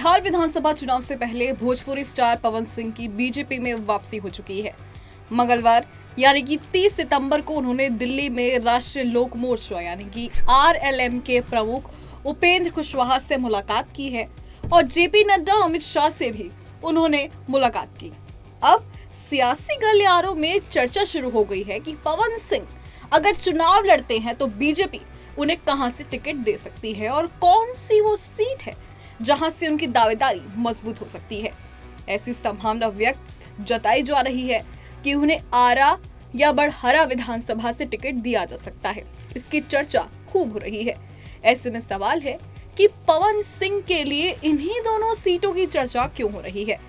बिहार विधानसभा चुनाव से पहले भोजपुरी स्टार पवन सिंह की बीजेपी में वापसी हो चुकी है। मंगलवार यानी कि 30 सितंबर को उन्होंने दिल्ली में राष्ट्रीय लोक मोर्चा यानी कि आरएलएम के प्रमुख उपेंद्र कुशवाहा से मुलाकात की है और जेपी नड्डा और अमित शाह से भी उन्होंने मुलाकात की। अब सियासी गलियारों में चर्चा शुरू हो गई है कि पवन सिंह अगर चुनाव लड़ते हैं तो बीजेपी उन्हें कहां से टिकट दे सकती है और कौन सी वो सीट है जहां से उनकी दावेदारी मजबूत हो सकती है। ऐसी संभावना व्यक्त जताई जा रही है कि उन्हें आरा या बड़हरा विधानसभा से टिकट दिया जा सकता है। इसकी चर्चा खूब हो रही है। ऐसे में सवाल है कि पवन सिंह के लिए इन्हीं दोनों सीटों की चर्चा क्यों हो रही है।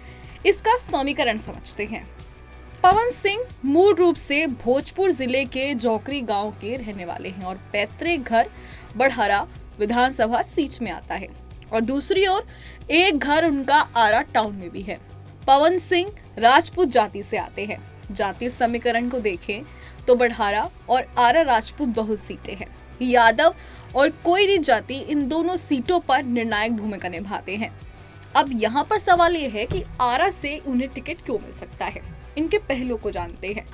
इसका समीकरण समझते हैं। पवन सिंह मूल रूप से भोजपुर जिले के जौकरी गांव के रहने वाले हैं और पैतृक घर बड़हरा विधानसभा सीट में आता है और दूसरी ओर एक घर उनका आरा टाउन में भी है। पवन सिंह राजपूत जाति से आते हैं। जाति समीकरण को देखें तो बड़हरा और आरा राजपूत बहुल सीटें हैं। यादव और कोयरी जाति इन दोनों सीटों पर निर्णायक भूमिका निभाते हैं। अब यहाँ पर सवाल यह है कि आरा से उन्हें टिकट क्यों मिल सकता है। इनके पहलू को जानते हैं।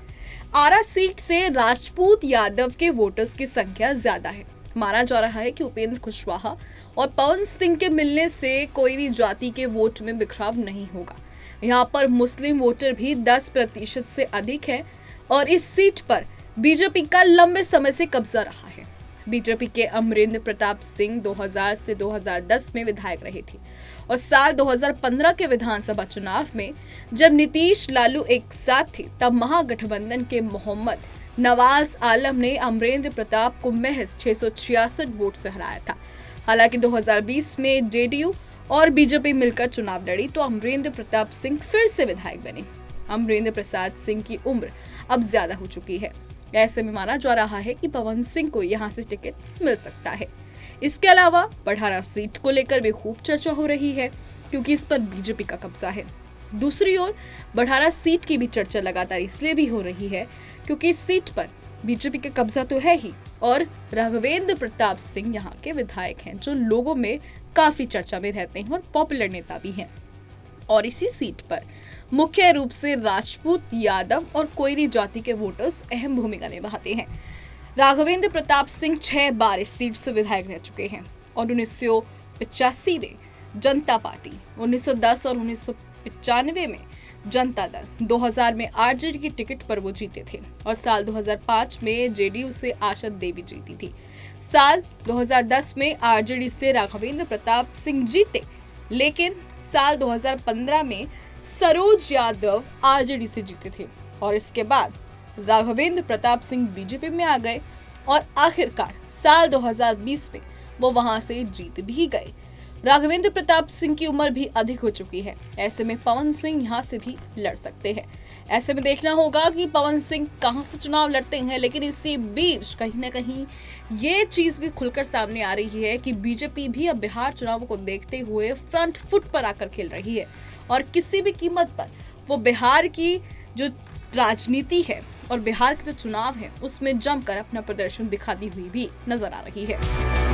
आरा सीट से राजपूत यादव के वोटर्स की संख्या ज्यादा है। माना जा रहा है कि उपेंद्र कुशवाहा और पवन सिंह के मिलने से कोयरी जाति के वोट में बिखराव नहीं होगा। यहाँ पर मुस्लिम वोटर भी 10% से अधिक है और इस सीट पर बीजेपी का लंबे समय से कब्जा रहा है। बीजेपी के अमरेंद्र प्रताप सिंह 2000 से 2010 में विधायक रहे थे और साल 2015 के विधानसभा चुनाव में जब नीतीश लालू एक साथ थे तब महागठबंधन के मोहम्मद नवाज आलम ने अमरेंद्र प्रताप को महज 666 वोट से हराया था। हालांकि 2020 में जेडीयू और बीजेपी मिलकर चुनाव लड़ी तो अमरेंद्र प्रताप सिंह फिर से विधायक बने। अमरेंद्र प्रसाद सिंह की उम्र अब ज्यादा हो चुकी है। ऐसे में माना जा रहा है कि पवन सिंह को यहां से टिकट मिल सकता है। इसके अलावा बड़हरा सीट को लेकर भी खूब चर्चा हो रही है क्योंकि इस पर बीजेपी का कब्जा है। दूसरी ओर बड़हरा सीट की भी चर्चा लगातार इसलिए भी हो रही है क्योंकि इस सीट पर बीजेपी का कब्जा तो है ही और राघवेंद्र प्रताप सिंह यहाँ के विधायक हैं जो लोगों में काफी चर्चा में रहते हैं और पॉपुलर नेता भी हैं। और इसी सीट पर मुख्य रूप से राजपूत, यादव और कोयरी जाति के वोटर्स अहम भूमिका निभाते हैं। राघवेंद्र प्रताप सिंह 6 बार इस सीट से विधायक रह चुके हैं और 1985 में जनता पार्टी, 1910 और 1995 में जनता दल, 2000 में आरजेडी की टिकट पर वो जीते थे और साल 2005 में जेडीयू से आशा देवी जीती थी। साल 2010 में आरजेडी से राघवेंद्र प्रताप सिंह जीते, लेकिन साल 2015 में सरोज यादव आरजेडी से जीते थे और इसके बाद राघवेंद्र प्रताप सिंह बीजेपी में आ गए और आखिरकार साल 2020 में वो वहां से जीत भी गए। राघवेंद्र प्रताप सिंह की उम्र भी अधिक हो चुकी है। ऐसे में पवन सिंह यहां से भी लड़ सकते हैं। ऐसे में देखना होगा कि पवन सिंह कहां से चुनाव लड़ते हैं। लेकिन इसी बीच कहीं ना कहीं ये चीज भी खुलकर सामने आ रही है कि बीजेपी भी अब बिहार चुनाव को देखते हुए फ्रंट फुट पर आकर खेल रही है और किसी भी कीमत पर वो बिहार की जो राजनीति है और बिहार के जो चुनाव है उसमें जमकर अपना प्रदर्शन दिखाती हुई भी नजर आ रही है।